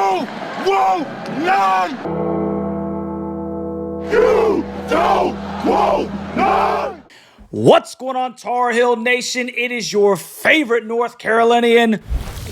You won't none! You don't want none! What's going on, Tar Heel Nation? It is your favorite North Carolinian,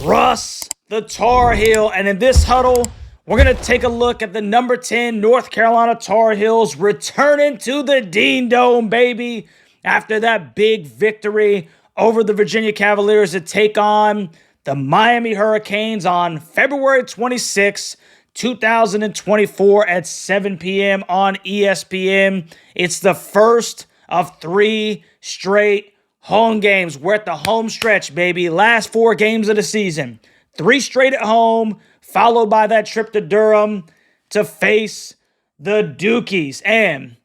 Russ the Tar Heel. And in this huddle, we're going to take a look at the number 10 North Carolina Tar Heels returning to the Dean Dome, baby, after that big victory over the Virginia Cavaliers to take on the Miami Hurricanes on February 26, 2024 at 7 p.m. on ESPN. It's the first of 3 straight home games. We're at the home stretch, baby. Last 4 games of the season. 3 straight at home, followed by that trip to Durham to face the Dukies. And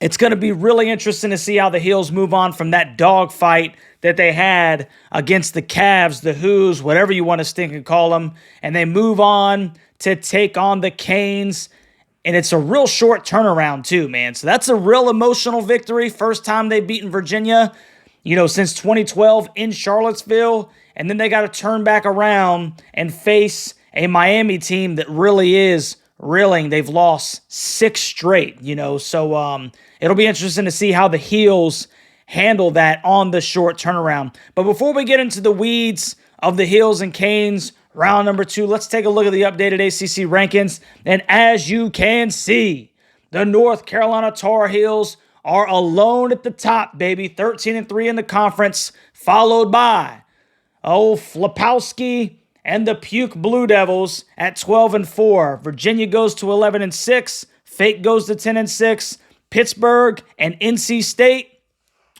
it's going to be really interesting to see how the Heels move on from that dogfight that they had against the Cavs, the Who's, whatever you want to stink and call them. And they move on to take on the Canes. And it's a real short turnaround too, man. So that's a real emotional victory. First time they've beaten Virginia, since 2012 in Charlottesville. And then they got to turn back around and face a Miami team that really is reeling. They've lost 6 straight, So it'll be interesting to see how the Heels handle that on the short turnaround. But before we get into the weeds of the Heels and Canes, round number 2, let's take a look at the updated ACC rankings. And as you can see, the North Carolina Tar Heels are alone at the top, baby. 13-3 in the conference, followed by Flapowski and the Puke Blue Devils at 12-4. Virginia goes to 11-6. Fake goes to 10-6. Pittsburgh and NC State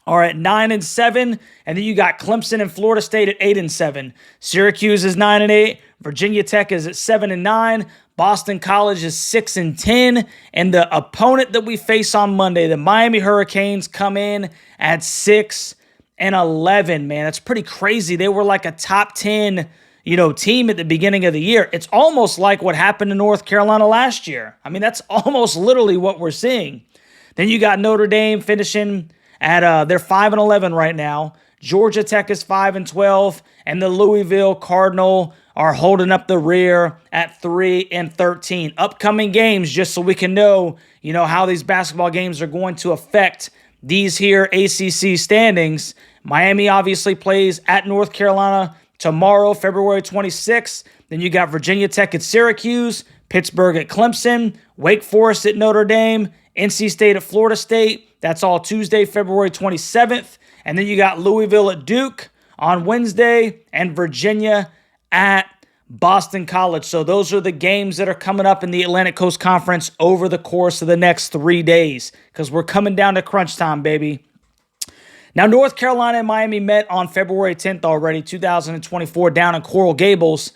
are at 9-7, and then you got Clemson and Florida State at 8-7. Syracuse is 9-8. Virginia Tech is at 7-9. Boston College is 6-10, and the opponent that we face on Monday, the Miami Hurricanes, come in at 6-11. Man, that's pretty crazy. They were like a top 10, team at the beginning of the year. It's almost like what happened to North Carolina last year. I mean, that's almost literally what we're seeing. Then you got Notre Dame finishing at they're 5-11 right now. Georgia Tech is 5-12, and the Louisville Cardinal are holding up the rear at 3-13. Upcoming games, just so we can know, how these basketball games are going to affect these here ACC standings. Miami obviously plays at North Carolina tomorrow, February 26th. Then you got Virginia Tech at Syracuse, Pittsburgh at Clemson, Wake Forest at Notre Dame, NC State at Florida State. That's all Tuesday, February 27th. And then you got Louisville at Duke on Wednesday and Virginia at Boston College. So those are the games that are coming up in the Atlantic Coast Conference over the course of the next 3 days, because we're coming down to crunch time, baby. Now, North Carolina and Miami met on February 10th already, 2024, down in Coral Gables,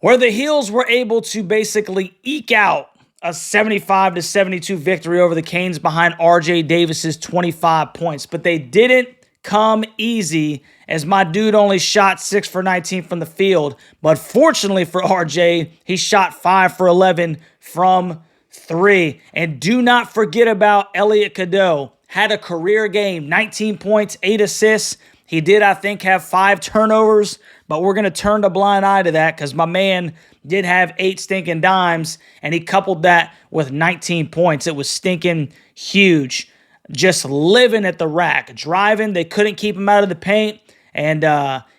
where the Heels were able to basically eke out a 75-72 victory over the Canes behind R.J. Davis's 25 points. But they didn't come easy, as my dude only shot 6 for 19 from the field. But fortunately for R.J., he shot 5 for 11 from 3. And do not forget about Elliot Cadeau. Had a career game, 19 points, 8 assists. He did, I think, have 5 turnovers, but we're going to turn a blind eye to that because my man did have 8 stinking dimes, and he coupled that with 19 points. It was stinking huge. Just living at the rack, driving. They couldn't keep him out of the paint, and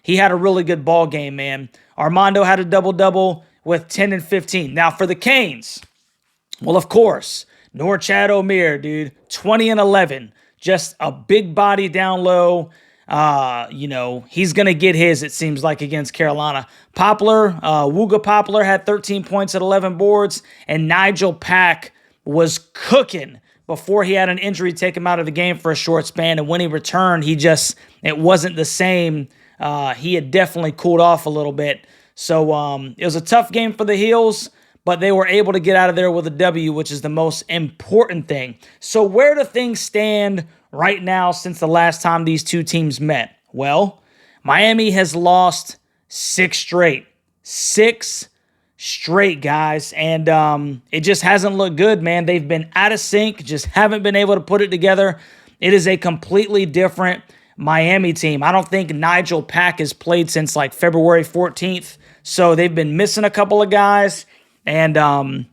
he had a really good ball game, man. Armando had a double-double with 10 and 15. Now, for the Canes, well, of course, Norchad Omier, dude, 20 and 11. Just a big body down low. He's going to get his, it seems like, against Carolina. Wooga Poplar had 13 points at 11 boards, and Nigel Pack was cooking before he had an injury take him out of the game for a short span, and when he returned, it wasn't the same. He had definitely cooled off a little bit. So it was a tough game for the Heels, but they were able to get out of there with a W, which is the most important thing. So where do things stand right now since the last time these two teams met? Well, Miami has lost 6 straight. 6 straight, guys. And it just hasn't looked good, man. They've been out of sync, just haven't been able to put it together. It is a completely different Miami team. I don't think Nigel Pack has played since like February 14th. So they've been missing a couple of guys, and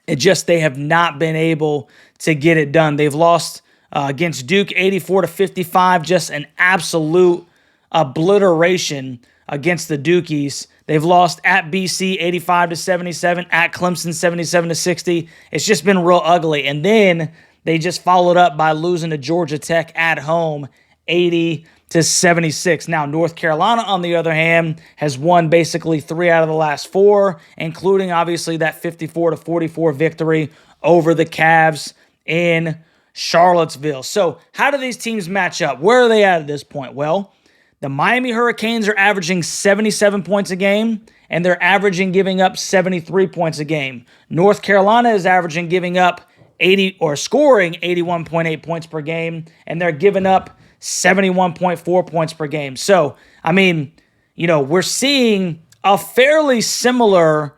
they have not been able to get it done. They've lost against Duke 84-55, just an absolute obliteration against the Dukies. They've lost at BC 85-77, at Clemson 77-60. It's just been real ugly. And then they just followed up by losing to Georgia Tech at home 80-76. Now, North Carolina, on the other hand, has won basically 3 out of the last 4, including obviously that 54-44 victory over the Cavs in Charlottesville. So how do these teams match up? Where are they at this point? Well, the Miami Hurricanes are averaging 77 points a game, and they're averaging giving up 73 points a game. North Carolina is averaging giving up scoring 81.8 points per game, and they're giving up 71.4 points per game. So, I mean, we're seeing a fairly similar,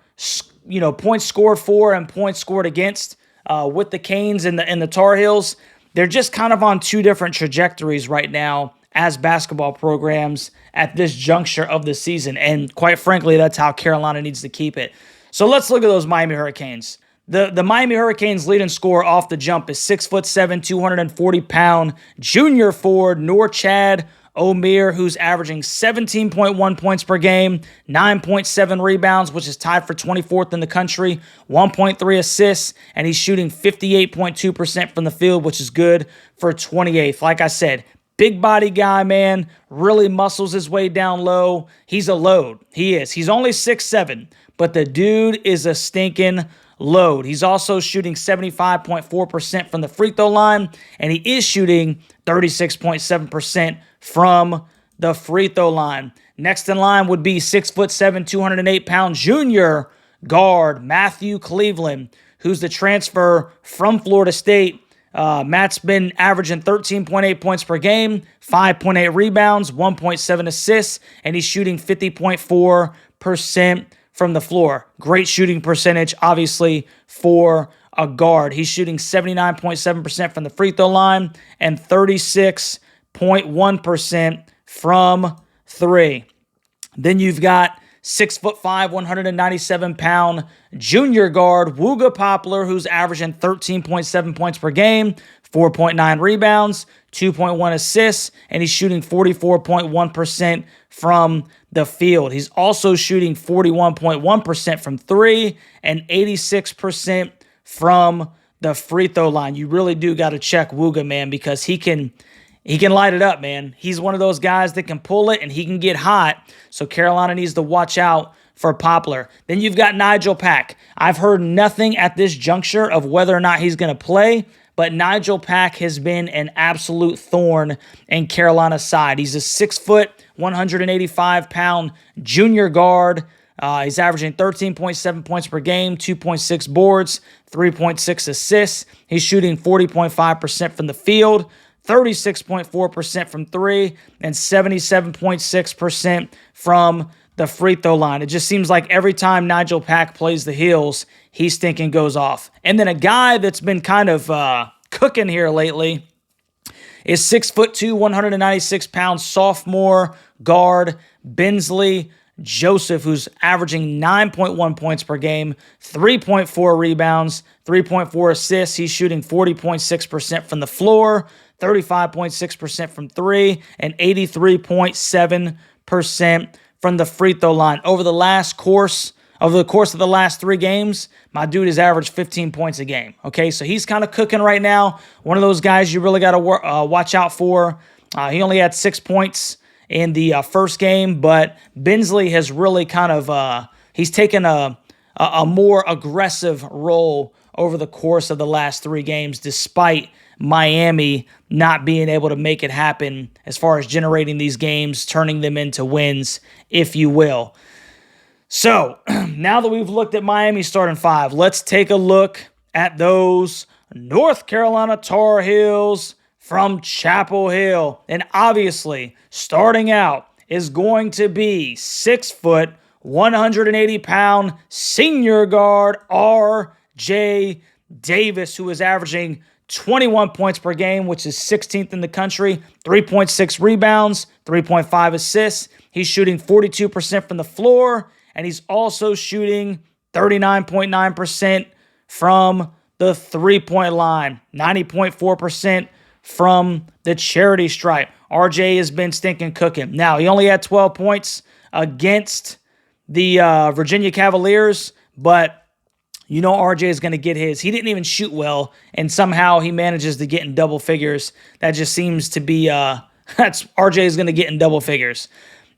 points scored for and points scored against with the Canes and the Tar Heels. They're just kind of on 2 different trajectories right now as basketball programs at this juncture of the season. And quite frankly, that's how Carolina needs to keep it. So let's look at those Miami Hurricanes. The Miami Hurricanes leading scorer off the jump is 6'7", 240-pound junior forward Norchad Omier, who's averaging 17.1 points per game, 9.7 rebounds, which is tied for 24th in the country, 1.3 assists, and he's shooting 58.2% from the field, which is good for 28th. Like I said, big body guy, man, really muscles his way down low. He's a load. He is. He's only 6'7", but the dude is a stinking load. He's also shooting 75.4% from the free throw line, and he is shooting 36.7% from the free throw line. Next in line would be 6'7", 208-pound junior guard Matthew Cleveland, who's the transfer from Florida State. Matt's been averaging 13.8 points per game, 5.8 rebounds, 1.7 assists, and he's shooting 50.4% from the floor. Great shooting percentage, obviously, for a guard. He's shooting 79.7% from the free throw line and 36.1% from 3. Then you've got 6'5", 197-pound junior guard Wooga Poplar, who's averaging 13.7 points per game, 4.9 rebounds, 2.1 assists, and he's shooting 44.1% from the field. He's also shooting 41.1% from 3 and 86% from the free throw line. You really do got to check Wooga, man, because he can light it up, man. He's one of those guys that can pull it and he can get hot. So Carolina needs to watch out for Poplar. Then you've got Nigel Pack. I've heard nothing at this juncture of whether or not he's going to play, but Nigel Pack has been an absolute thorn in Carolina's side. He's a 185-pound junior guard. He's averaging 13.7 points per game, 2.6 boards, 3.6 assists. He's shooting 40.5% from the field, 36.4% from 3, and 77.6% from the free throw line. It just seems like every time Nigel Pack plays the Heels, he stinking goes off. And then a guy that's been kind of cooking here lately is 6'2", 196-pound sophomore guard Bensley Joseph, who's averaging 9.1 points per game, 3.4 rebounds, 3.4 assists. He's shooting 40.6% from the floor, 35.6% from 3, and 83.7% from the free throw line. Over the course of the last 3 games, my dude has averaged 15 points a game. Okay, so he's kind of cooking right now. One of those guys you really got to watch out for. He only had 6 points in the first game, but Bensley has really kind of he's taken a more aggressive role over the course of the last 3 games, despite Miami not being able to make it happen as far as generating these games, turning them into wins, if you will. So, now that we've looked at Miami's starting 5, let's take a look at those North Carolina Tar Heels from Chapel Hill. And obviously, starting out is going to be 6', 180-pound senior guard R.J. Davis, who is averaging 21 points per game, which is 16th in the country, 3.6 rebounds, 3.5 assists. He's shooting 42% from the floor and he's also shooting 39.9% from the three-point line, 90.4% from the charity stripe. RJ has been stinking cooking. Now, he only had 12 points against the Virginia Cavaliers, but you know RJ is going to get his. He didn't even shoot well, and somehow he manages to get in double figures. That just seems to be, that's RJ is going to get in double figures.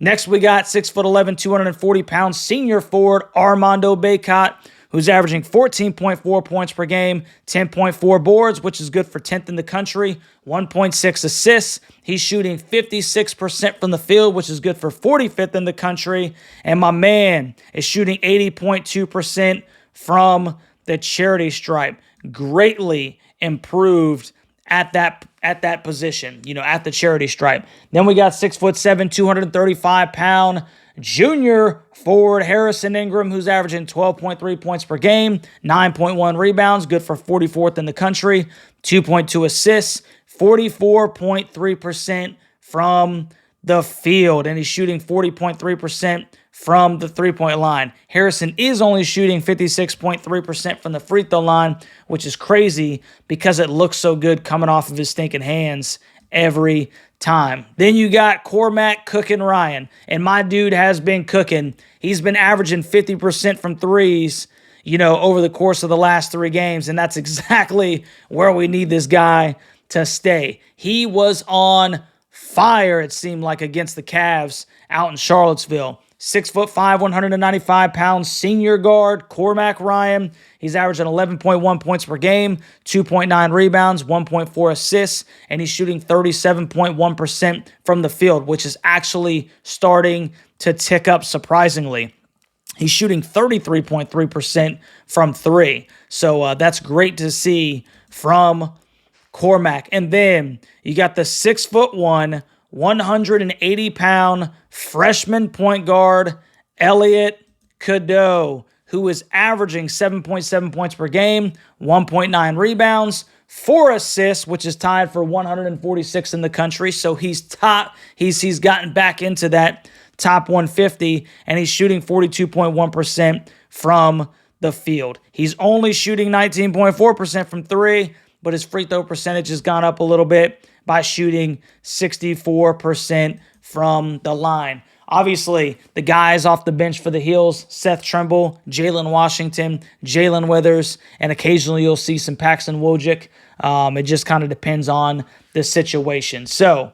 Next, we got 6'11", 240-pound senior forward Armando Bacot, who's averaging 14.4 points per game, 10.4 boards, which is good for 10th in the country, 1.6 assists. He's shooting 56% from the field, which is good for 45th in the country. And my man is shooting 80.2% from the charity stripe. Greatly improved at that position, at the charity stripe. Then we got 6'7", 235-pound junior forward Harrison Ingram, who's averaging 12.3 points per game, 9.1 rebounds, good for 44th in the country, 2.2 assists, 44.3% from the field, and he's shooting 40.3% from the three-point line. Harrison is only shooting 56.3% from the free throw line, which is crazy because it looks so good coming off of his stinking hands every time. Then you got Cormac cooking Ryan, and my dude has been cooking. He's been averaging 50% from threes, over the course of the last 3 games, and that's exactly where we need this guy to stay. He was on fire, it seemed like, against the Cavs out in Charlottesville. 6'5", 195-pound senior guard Cormac Ryan. He's averaging 11.1 points per game, 2.9 rebounds, 1.4 assists, and he's shooting 37.1% from the field, which is actually starting to tick up surprisingly. He's shooting 33.3% from 3. So that's great to see from Cormac. And then you got the 6'1", 180-pound freshman point guard Elliot Cadeau, who is averaging 7.7 points per game, 1.9 rebounds, 4 assists, which is tied for 146 in the country. So he's top. He's gotten back into that top 150, and he's shooting 42.1% from the field. He's only shooting 19.4% from 3, but his free throw percentage has gone up a little bit by shooting 64% from the line. Obviously, the guys off the bench for the Heels, Seth Trimble, Jalen Washington, Jalen Withers, and occasionally you'll see some Paxton Wojcik. It just kind of depends on the situation. So,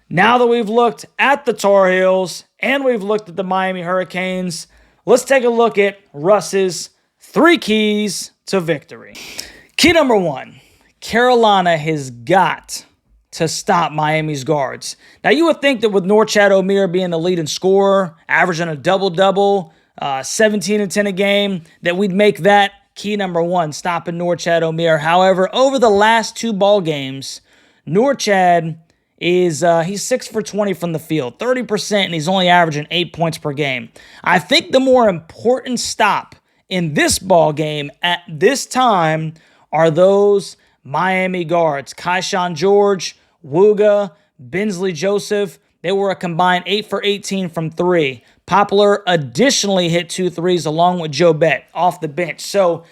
now that we've looked at the Tar Heels and we've looked at the Miami Hurricanes, let's take a look at Russ's 3 keys to victory. Key number 1, Carolina has got to stop Miami's guards. Now, you would think that with Norchad Omier being the leading scorer, averaging a double-double, 17 and 10 a game, that we'd make that key number 1, stopping Norchad Omier. However, over the last 2 ball games, Norchad is he's 6 for 20 from the field, 30%, and he's only averaging 8 points per game. I think the more important stop in this ball game at this time are those Miami guards. Kaishan George, Wooga, Bensley Joseph, they were a combined 8 for 18 from 3. Poplar additionally hit 2 threes along with Joe Bett off the bench. So,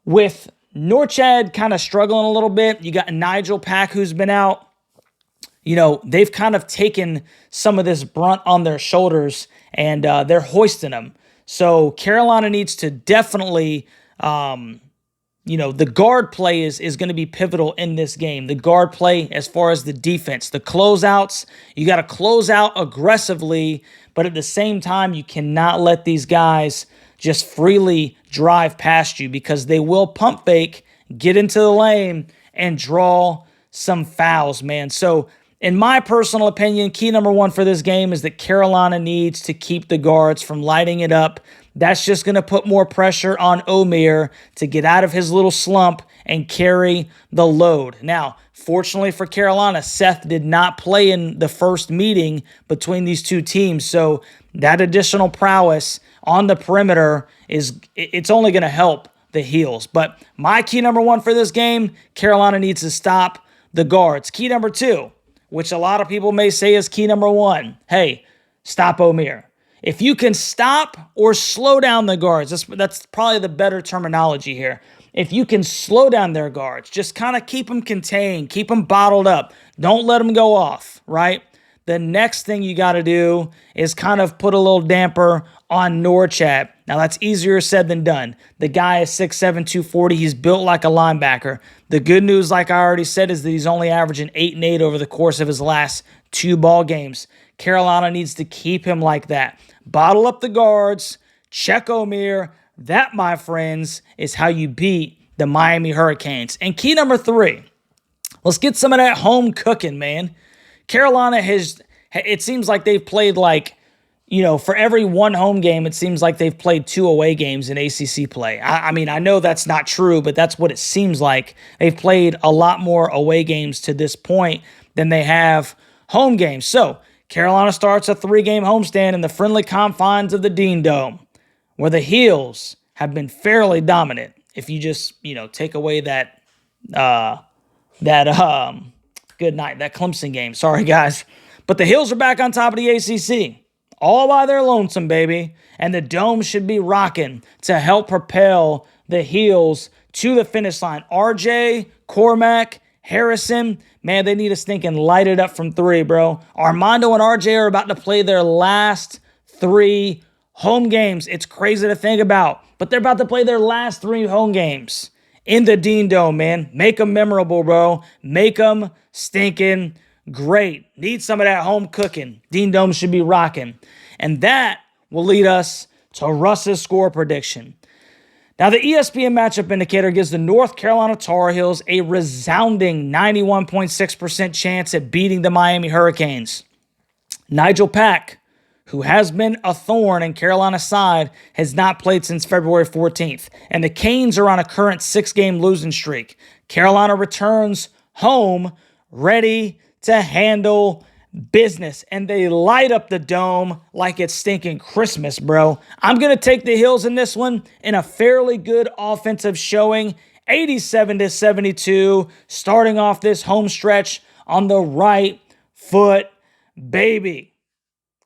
with Norchad kind of struggling a little bit, you got Nigel Pack who's been out. They've kind of taken some of this brunt on their shoulders, and they're hoisting them. So Carolina needs to definitely, the guard play is going to be pivotal in this game. The guard play as far as the defense, the closeouts, you got to close out aggressively, but at the same time, you cannot let these guys just freely drive past you because they will pump fake, get into the lane, and draw some fouls, man. So in my personal opinion, key number 1 for this game is that Carolina needs to keep the guards from lighting it up. That's just going to put more pressure on Omier to get out of his little slump and carry the load. Now, fortunately for Carolina, Seth did not play in the first meeting between these 2 teams, so that additional prowess on the perimeter it's only going to help the Heels. But my key number 1 for this game, Carolina needs to stop the guards. Key number 2, which a lot of people may say is key number 1, hey, stop Omier. If you can stop or slow down the guards, that's probably the better terminology here. If you can slow down their guards, just kind of keep them contained, keep them bottled up. Don't let them go off, right? The next thing you got to do is kind of put a little damper on Norchad. Now, that's easier said than done. The guy is 6'7", 240. He's built like a linebacker. The good news, like I already said, is that he's only averaging 8 and 8 over the course of his last 2 ball games. Carolina needs to keep him like that. Bottle up the guards. Check Omeir. That, my friends, is how you beat the Miami Hurricanes. And key number 3, let's get some of that home cooking, man. Carolina it seems like they've played for every 1 home game, it seems like they've played 2 away games in ACC play. I mean, I know that's not true, but that's what it seems like. They've played a lot more away games to this point than they have home games. So, Carolina starts a 3-game homestand in the friendly confines of the Dean Dome, where the Heels have been fairly dominant. If you just, take away that good night, that Clemson game. Sorry, guys. But the Heels are back on top of the ACC. All by their lonesome, baby. And the Dome should be rocking to help propel the Heels to the finish line. RJ, Cormac, Harrison, man, they need to stinking light it up from 3, bro. Armando and RJ are about to play their last 3 home games. It's crazy to think about, but they're about to play their last 3 home games in the Dean Dome, man. Make them memorable, bro. Make them stinking great. Need some of that home cooking. Dean Dome should be rocking. And that will lead us to Russ's score prediction. Now, the ESPN matchup indicator gives the North Carolina Tar Heels a resounding 91.6% chance at beating the Miami Hurricanes. Nigel Pack, who has been a thorn in Carolina's side, has not played since February 14th. And the Canes are on a current 6-game losing streak. Carolina returns home ready to handle business. And they light up the Dome like it's stinking Christmas, bro. I'm going to take the Heels in this one in a fairly good offensive showing. 87-72, starting off this home stretch on the right foot, baby.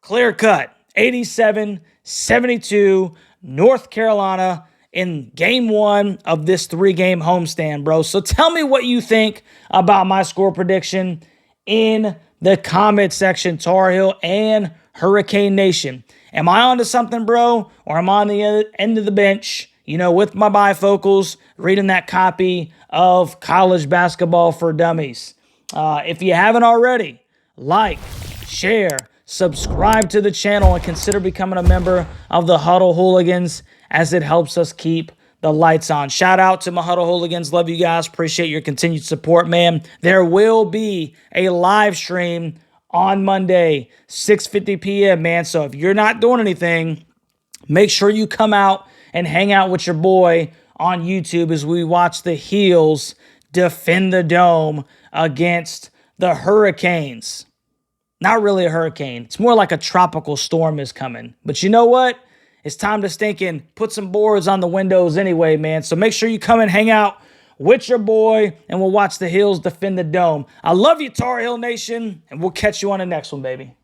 Clear cut. 87-72, North Carolina in game 1 of this 3-game homestand, bro. So tell me what you think about my score prediction in the comment section, Tar Heel and Hurricane Nation. Am I onto something, bro? Or am I on the end of the bench, with my bifocals, reading that copy of College Basketball for Dummies? If you haven't already, like, share, subscribe to the channel, and consider becoming a member of the Huddle Hooligans, as it helps us keep the lights on. Shout out to my Huddle Hooligans. Love you guys. Appreciate your continued support, man. There will be a live stream on Monday, 6:50 p.m., man. So if you're not doing anything, make sure you come out and hang out with your boy on YouTube as we watch the Heels defend the Dome against the Hurricanes. Not really a hurricane. It's more like a tropical storm is coming. But you know what? It's time to stinking put some boards on the windows anyway, man. So make sure you come and hang out with your boy, and we'll watch the Heels defend the Dome. I love you, Tar Heel Nation, and we'll catch you on the next one, baby.